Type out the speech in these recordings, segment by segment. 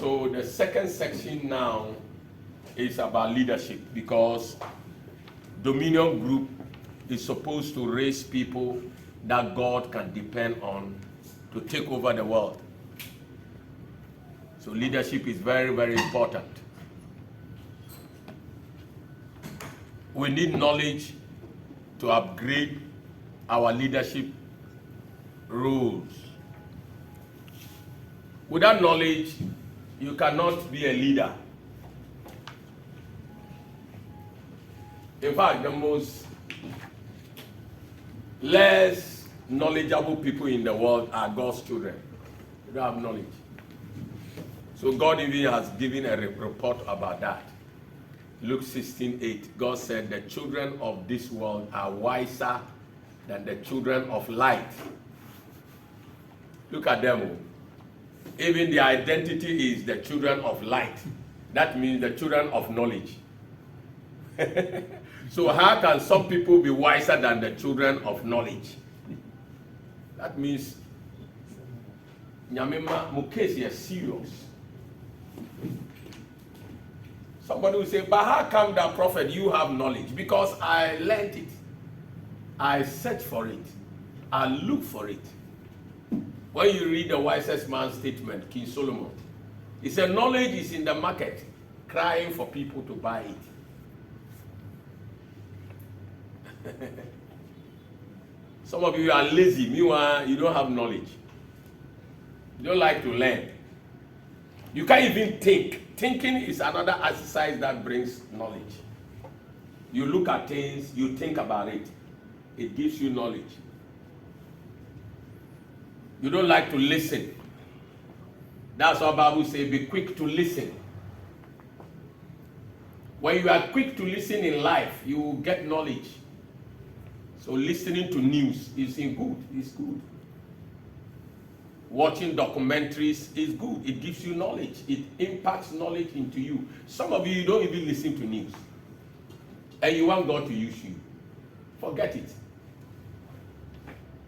So the second section now is about leadership, because Dominion Group is supposed to raise people that God can depend on to take over the world. So leadership is very, very important. We need knowledge to upgrade our leadership roles. Without knowledge, you cannot be a leader. In fact, the most less knowledgeable people in the world are God's children. They don't have knowledge. So God even has given a report about that. Luke 16:8, God said, the children of this world are wiser than the children of light. Look at them. Even their identity is the children of light. That means the children of knowledge. So how can some people be wiser than the children of knowledge? That means Nyamima Mukesi is serious. Somebody will say, but how come that prophet you have knowledge? Because I learned it. I search for it. I look for it. When you read the wisest man's statement, King Solomon, he said knowledge is in the market, crying for people to buy it. Some of you are lazy. Meanwhile, you don't have knowledge. You don't like to learn. You can't even think. Thinking is another exercise that brings knowledge. You look at things, you think about it. It gives you knowledge. You don't like to listen. That's what the Bible says, be quick to listen. When you are quick to listen in life, you will get knowledge. So listening to news is good. It's good. Watching documentaries is good. It gives you knowledge. It impacts knowledge into you. Some of you don't even listen to news. And you want God to use you. Forget it.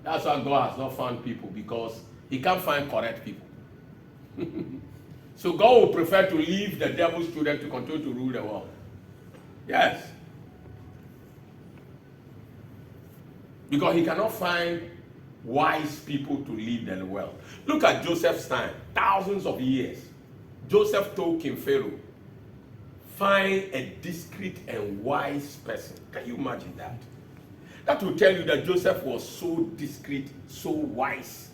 That's why God has not found people, because he can't find correct people. So God will prefer to leave the devil's children to continue to rule the world. Yes. Because he cannot find wise people to lead the world. Look at Joseph's time, thousands of years. Joseph told King Pharaoh, find a discreet and wise person. Can you imagine that? That will tell you that Joseph was so discreet, so wise.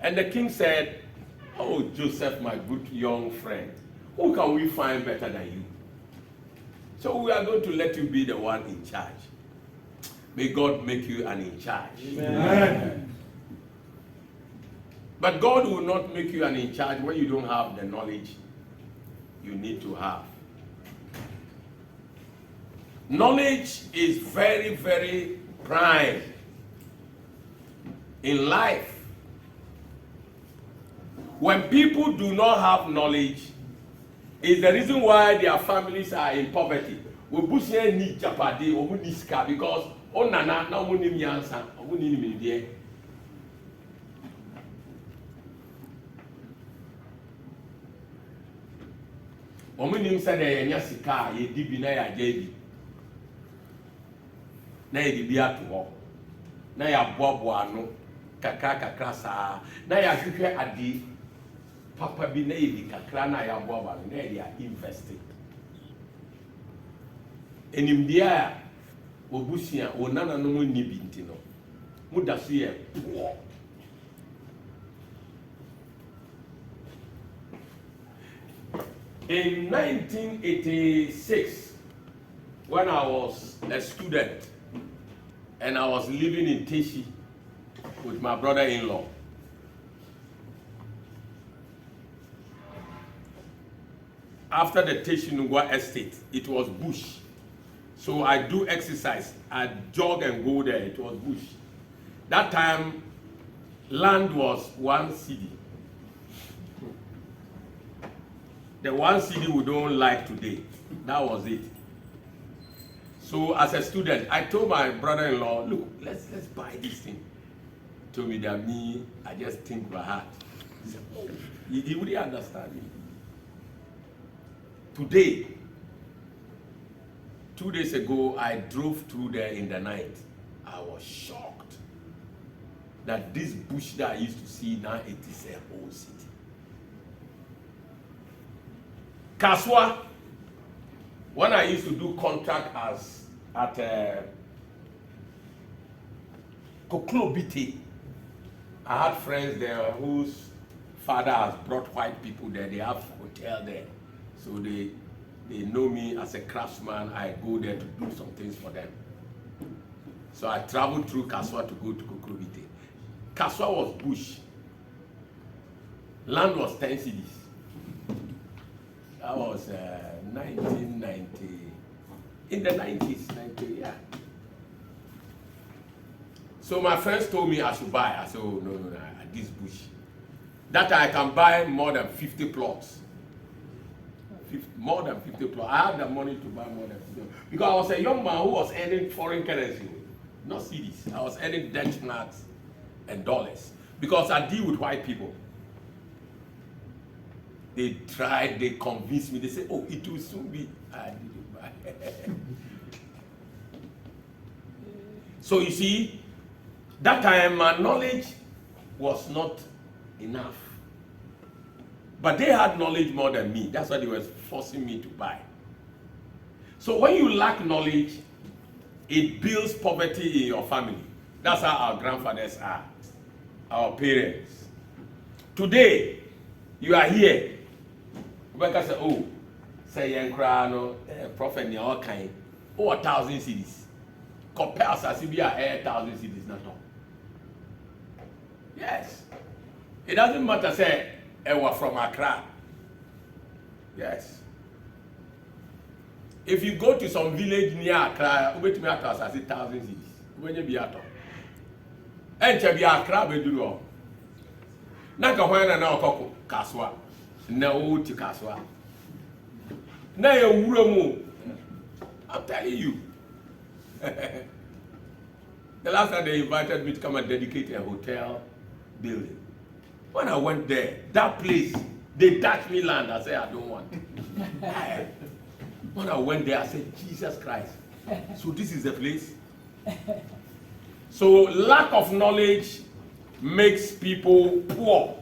And the king said, oh, Joseph, my good young friend, who can we find better than you? So we are going to let you be the one in charge. May God make you an in charge. Amen. But God will not make you an in charge when you don't have the knowledge you need to have. Knowledge is very, very prime in life. When people do not have knowledge, is the reason why their families are in poverty. Because oh nana na omo nim yansa omo ni nim die. Omo nim say na yenya sika ye di bi na ya gya bi. Na ye di bi ato ho. Na ya boabo ano kakra saa. Na ya hwehwe ade papa bi na ye di kakra na ya boabo ano na ye invest. Enim dia Obusia, onana no mo ni binti no. Mudasu ye. In 1986, when I was a student and I was living in Teshi with my brother-in-law, after the Teshi Nungwa estate, it was bush. So I do exercise, I jog and go there, it was bush. That time, land was 1 cedi. The 1 cedi we don't like today, that was it. So as a student, I told my brother-in-law, look, let's buy this thing. He told me that I just think by heart. He wouldn't understand me. Today, 2 days ago, I drove through there in the night. I was shocked that this bush that I used to see now, it is a whole city. Kaswa, when I used to do contract as at Koklobiti, I had friends there whose father has brought white people there. They have hotel there, so they know me as a craftsman. I go there to do some things for them. So I traveled through Kaswa to go to Koklobiti. Kaswa was bush. Land was 10 cities. That was 1990, in the 90s, 90, yeah. So my friends told me I should buy. I said, oh, no, this bush. That I can buy more than 50 plots. More than 50 plots. I had the money to buy more than 50 plots. Because I was a young man who was earning foreign currency, not cedis. I was earning Dutch marks and dollars. Because I deal with white people. They tried, they convinced me. They said, oh, it will soon be. I didn't buy. So you see, that time my knowledge was not enough. But they had knowledge more than me. That's why they were forcing me to buy. So when you lack knowledge, it builds poverty in your family. That's how our grandfathers are, our parents. Today, you are here. Rebecca said, oh, say Yankrano, prophet ni all kind. Oh, 1,000 cities. Compare us as if we are 1,000 cities, not all. Yes. It doesn't matter, say, we're from Accra. Yes. If you go to some village near Accra, you will as 1,000 cities. When you be at all. And to be Accra, we do all. Naka when na okoko Kaswa. Na o ti Kaswa. Na ye wura mu. I'm telling you. The last time they invited me to come and dedicate a hotel building. When I went there, that place, they touched me land. I said, I don't want it. When I went there, I said, Jesus Christ. So this is the place? So lack of knowledge makes people poor.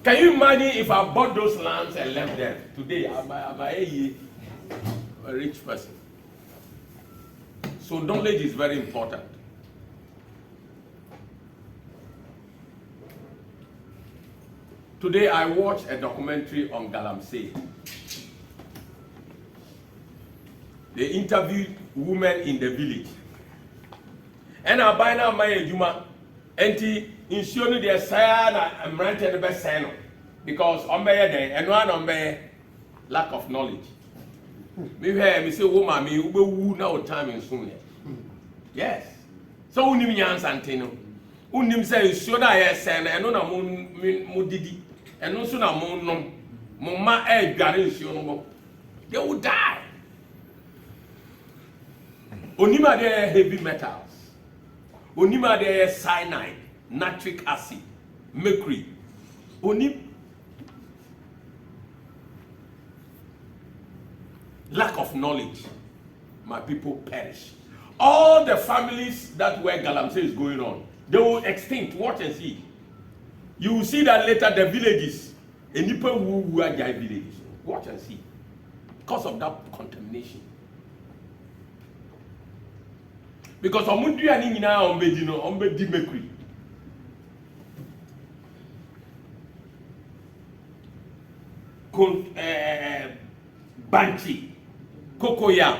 Can you imagine if I bought those lands and left them? Today, I'm a rich person. So knowledge is very important. Today I watched a documentary on Galamsey. They interviewed women in the village. And I buy now my Juma. And insurance the sign and rented the best sign because on by day and one on by lack of knowledge. We hear me say, woman, me who now time in soon. Yes. So unim yans antino. Unim say should I send and no mudidi and no sooner moon mumma egg garden. They will die. Onima there heavy metals. Onima there cyanide, nitric acid, mercury. Onim lack of knowledge, my people perish. All the families that where Galamsey is going on, they will extinct. Watch and see. You will see that later the villages, and people who are giant villages. Watch and see. Because of that contamination. Because omudu ya ni nyina ombedi no ombedi mercury. Banchi, cocoa.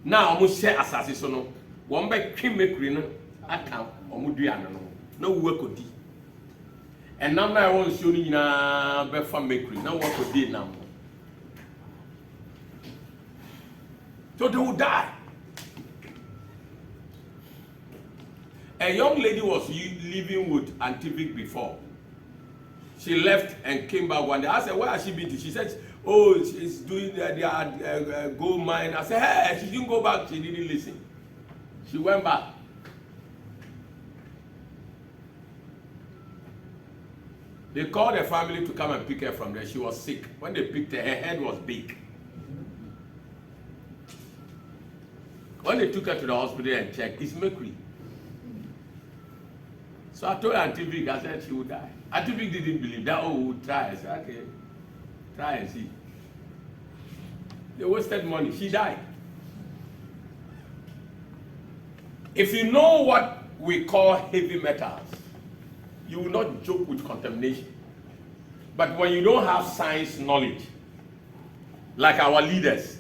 Now almost share assassin so no. One by cream mercury no account omudu no work could do. And now I want to show you na be from mercury. Now what could do now? So they will die. A young lady was living with Antivic before. She left and came back one day. I said, where has she been to? She said, oh, she's doing the gold mine. I said, hey, she didn't go back. She didn't listen. She went back. They called the family to come and pick her from there. She was sick. When they picked her head was big. When they took her to the hospital and checked, it's mercury. So I told Auntie Vic, I said she would die. Auntie Vic didn't believe that. Oh, we'll try. I said, okay, try and see. They wasted money. She died. If you know what we call heavy metals, you will not joke with contamination. But when you don't have science knowledge, like our leaders,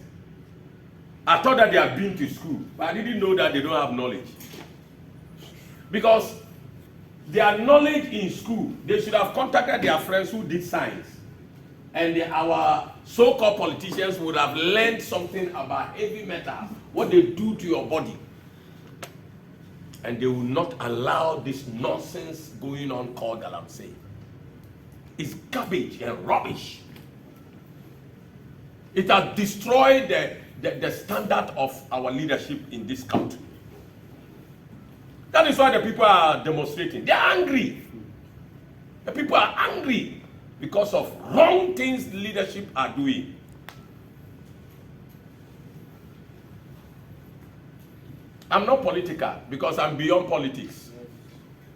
I thought that they have been to school, but I didn't know that they don't have knowledge. Because their knowledge in school, they should have contacted their friends who did science. And our so-called politicians would have learned something about heavy metals, what they do to your body. And they will not allow this nonsense going on called Galamsey. It's garbage and rubbish. It has destroyed the standard of our leadership in this country. That is why the people are demonstrating. They are angry. The people are angry because of wrong things leadership are doing. I'm not political because I'm beyond politics.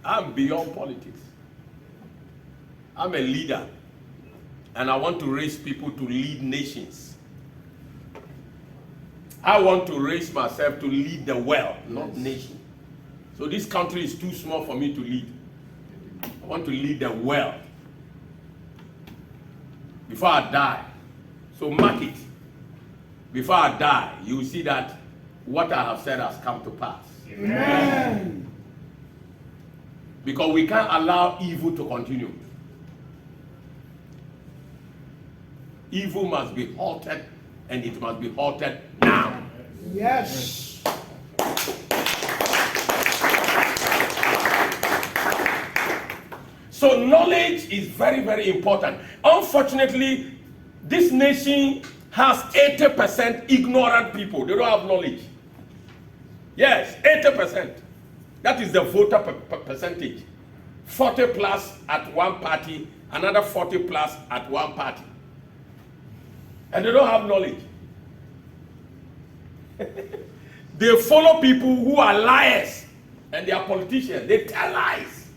I'm beyond politics. I'm a leader, and I want to raise people to lead nations. I want to raise myself to lead the world, not nation. So this country is too small for me to lead. I want to lead the world before I die. So mark it. Before I die, you will see that what I have said has come to pass. Amen. Because we can't allow evil to continue. Evil must be halted, and it must be halted now. Yes. So knowledge is very, very important. Unfortunately, this nation has 80% ignorant people. They don't have knowledge. Yes, 80%. That is the voter percentage. 40 plus at one party, another 40 plus at one party. And they don't have knowledge. They follow people who are liars, and they are politicians. They tell lies.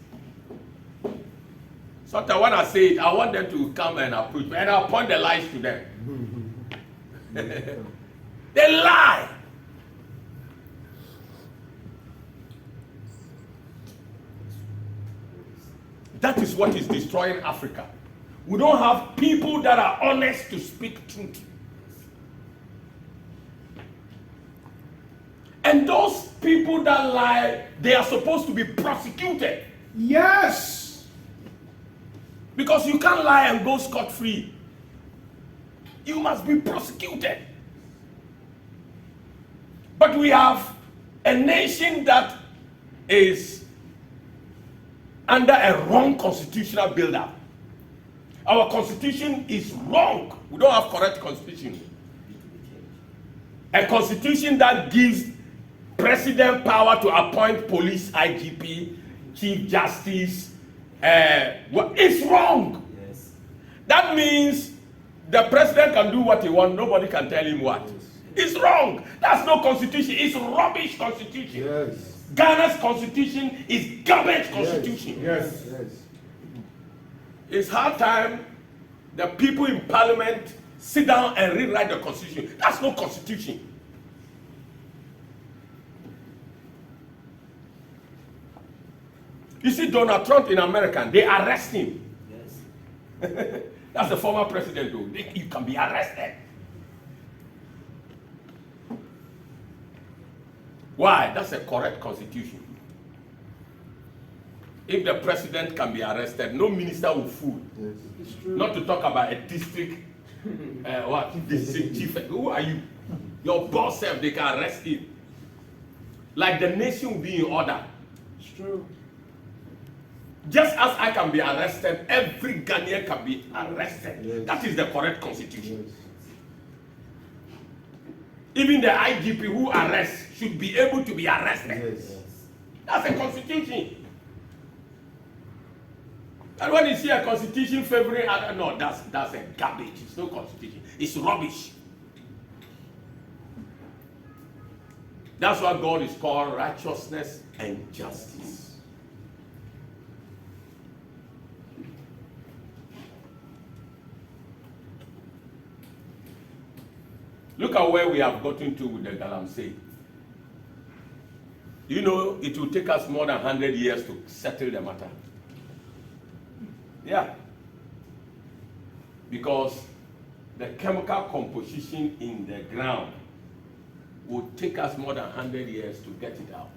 Sometimes when I say it, I want them to come and approach me, and I'll point the lies to them. They lie. That is what is destroying Africa. We don't have people that are honest to speak truth. And those people that lie, they are supposed to be prosecuted. Yes. Because you can't lie and go scot-free. You must be prosecuted. But we have a nation that is under a wrong constitutional build-up. Our constitution is wrong. We don't have correct constitution. A constitution that gives president power to appoint police IGP, chief justice, it's wrong. Yes. That means the president can do what he wants. Nobody can tell him what. It's wrong. That's no constitution. It's rubbish constitution. Yes. Ghana's constitution is garbage constitution. Yes. Yes. It's hard time the people in parliament sit down and rewrite the constitution. That's no constitution. You see Donald Trump in America, they arrest him. Yes. That's the former president though. You can be arrested. Why? That's a correct constitution. If the president can be arrested, no minister will fool. Yes. It's true. Not to talk about a district, district chief. Who are you? Your boss self, they can arrest him. Like the nation will be in order. It's true. Just as I can be arrested, every Ghanaian can be arrested. Yes. That is the correct constitution. Yes. Even the IGP who arrests should be able to be arrested. Yes. That's a constitution. And when you see a constitution favoring other, no, that's a garbage. It's no constitution. It's rubbish. That's what God is called righteousness and justice. Look at where we have gotten to with the Galamsey. You know, it will take us more than 100 years to settle the matter. Yeah. Because the chemical composition in the ground will take us more than 100 years to get it out.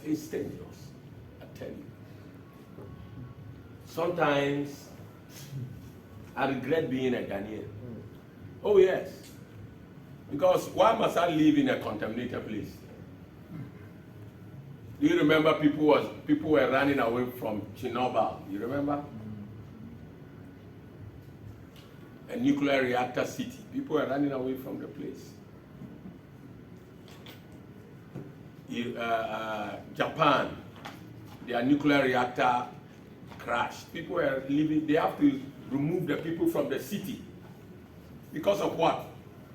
It's dangerous, I tell you. Sometimes I regret being a Ghanaian. Oh yes. Because why must I live in a contaminated place? Do you remember people were running away from Chernobyl? You remember? A nuclear reactor city. People were running away from the place. Japan, their nuclear reactor crashed. People were leaving. They have to remove the people from the city. Because of what?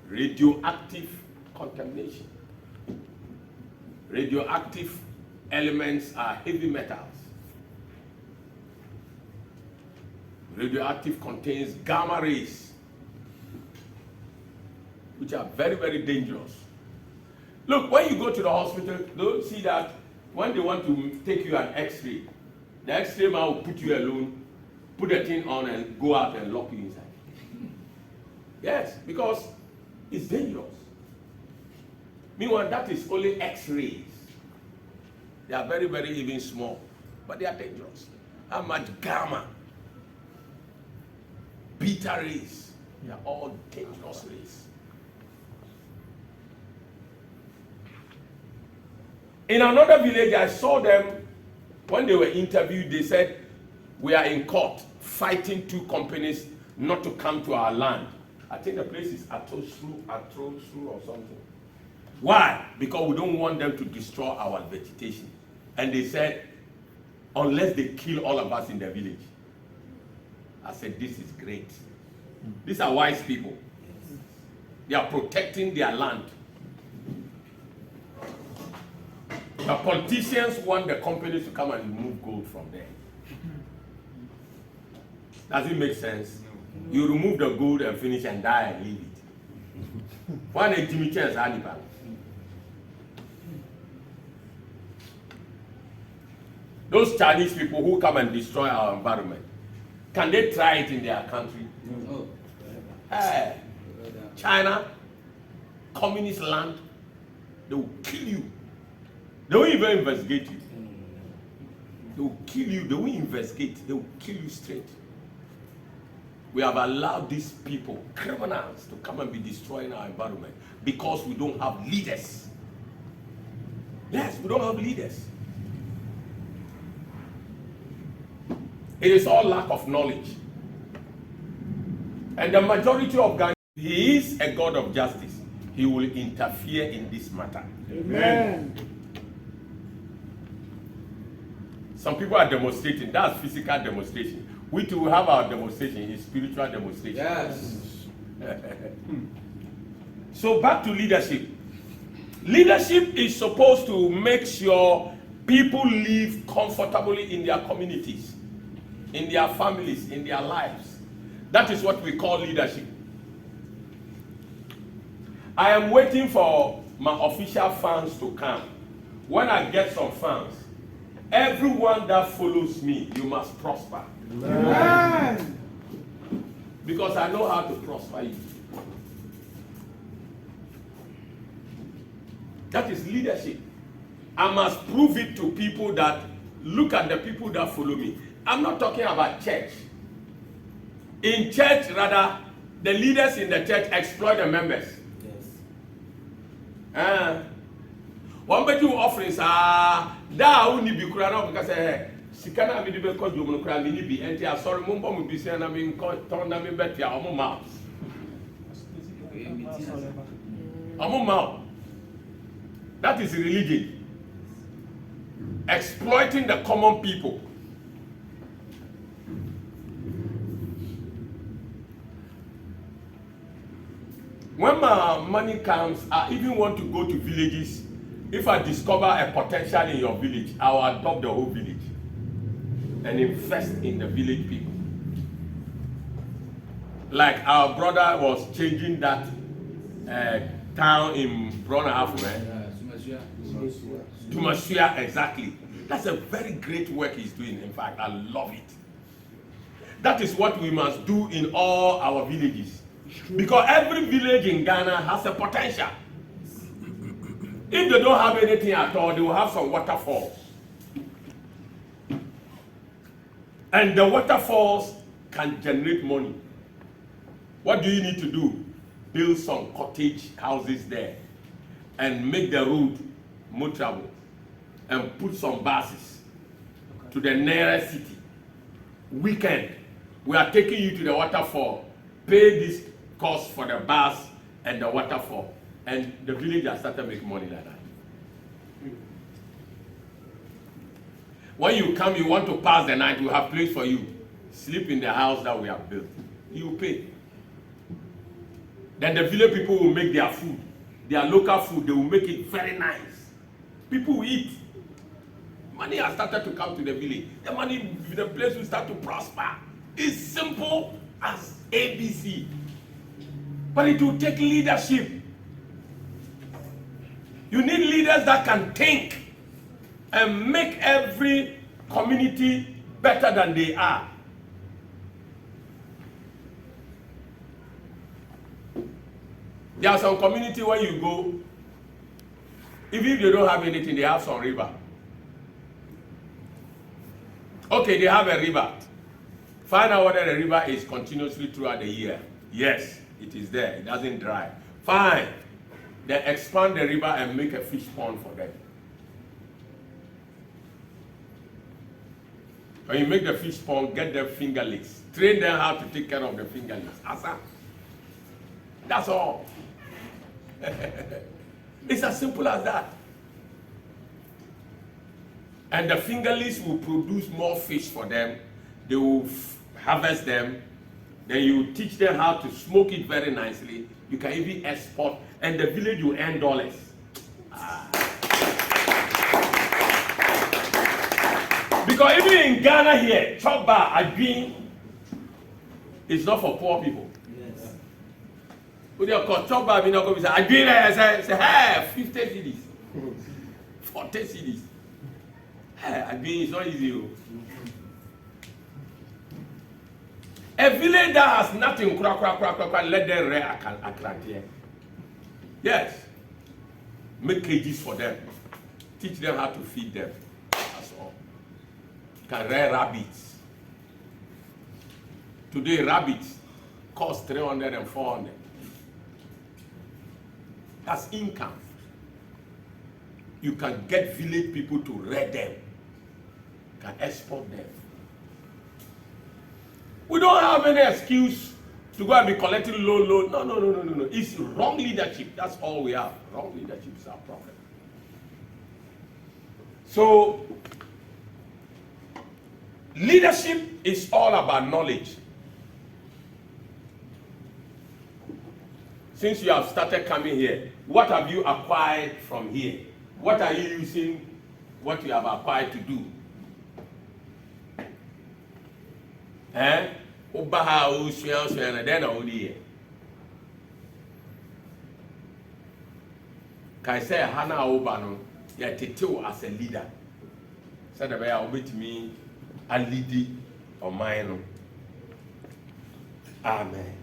Radioactive contamination. Radioactive elements are heavy metals. Radioactive contains gamma rays, which are very, very dangerous. Look, when you go to the hospital, don't see that when they want to take you an X-ray, the X-ray man will put you alone, put the thing on and go out and lock you inside. Yes, because it's dangerous. Meanwhile, that is only X-rays. They are very, very even small, but they are dangerous. How much gamma, beta rays, they are all dangerous rays. In another village, I saw them, when they were interviewed, they said, we are in court fighting two companies not to come to our land. I think the place is Atosru or something. Why? Because we don't want them to destroy our vegetation. And they said, unless they kill all of us in the village. I said, this is great. These are wise people. They are protecting their land. The politicians want the companies to come and remove gold from there. Does it make sense? You remove the gold and finish and die and leave it. One is Jimmy Chan's animal. Those Chinese people who come and destroy our environment, can they try it in their country? No. Hey, China, communist land, they will kill you. They won't even investigate you. They will kill you. They won't investigate. They will kill you straight. We have allowed these people, criminals, to come and be destroying our environment because we don't have leaders. Yes, we don't have leaders. It is all lack of knowledge. And the majority of Ghana, he is a God of justice. He will interfere in this matter. Amen. Some people are demonstrating. That's physical demonstration. We too have our demonstration, is spiritual demonstration. Yes. So back to leadership. Leadership is supposed to make sure people live comfortably in their communities, in their families, in their lives. That is what we call leadership. I am waiting for my official funds to come. When I get some funds, everyone that follows me, you must prosper. Amen. Because I know how to prosper you. That is leadership. I must prove it to people that look at the people that follow me. I'm not talking about church. In church, rather, the leaders in the church exploit the members. Yes. One bet you offerings are da uni bi kura na because sikana mi di be ko jomo kura mi ni bi enti asori mo mbo mo bi se na mi ton na mi bet ya omo ma. Omo ma. That is religion. Exploiting the common people. When my money comes, I even want to go to villages. If I discover a potential in your village, I will adopt the whole village and invest in the village people. Like our brother was changing that town in Brona to Masua, exactly. That's a very great work he's doing. In fact, I love it. That is what we must do in all our villages. Because every village in Ghana has a potential. If they don't have anything at all, they will have some waterfalls. And the waterfalls can generate money. What do you need to do? Build some cottage houses there and make the road motorable and put some buses to the nearest city. Weekend, we are taking you to the waterfall. Pay this cost for the bus and the waterfall. And the village has started making money like that. When you come, you want to pass the night, we have place for you. Sleep in the house that we have built. You pay. Then the village people will make their food. Their local food, they will make it very nice. People will eat. Money has started to come to the village. The money, the place will start to prosper. It's simple as ABC. But it will take leadership. You need leaders that can think and make every community better than they are. There are some community where you go, even if they don't have anything, they have some river. Okay, they have a river. Find out whether the river is continuously throughout the year. Yes, it is there. It doesn't dry. Fine. Then expand the river and make a fish pond for them. When you make the fish pond, get them fingerlings. Train them how to take care of the fingerlings. Asa. That's all. It's as simple as that. And the fingerlings will produce more fish for them. They will harvest them. Then you teach them how to smoke it very nicely. You can even export. And the village will earn dollars. Because even in Ghana here, chop bar, Adwin, is not for poor people. Yes. When you call chop bar, you know, say, Adwin, say, hey, 50 cedis, 40 cedis. Hey, Adwin is not easy. A village that has nothing, let them rear a yes. Make cages for them. Teach them how to feed them. That's all. Can rear rabbits. Today, rabbits cost 300 and 400. That's income. You can get village people to rear them. Can export them. We don't have any excuse to go and be collecting loan. No. It's wrong leadership. That's all we have. Wrong leadership is our problem. So, leadership is all about knowledge. Since you have started coming here, what have you acquired from here? What are you using what you have acquired to do? Ubaha usua then only. Kai say hana obano ya tetew as a leader. Said the way I obey me a lead on mine. Amen.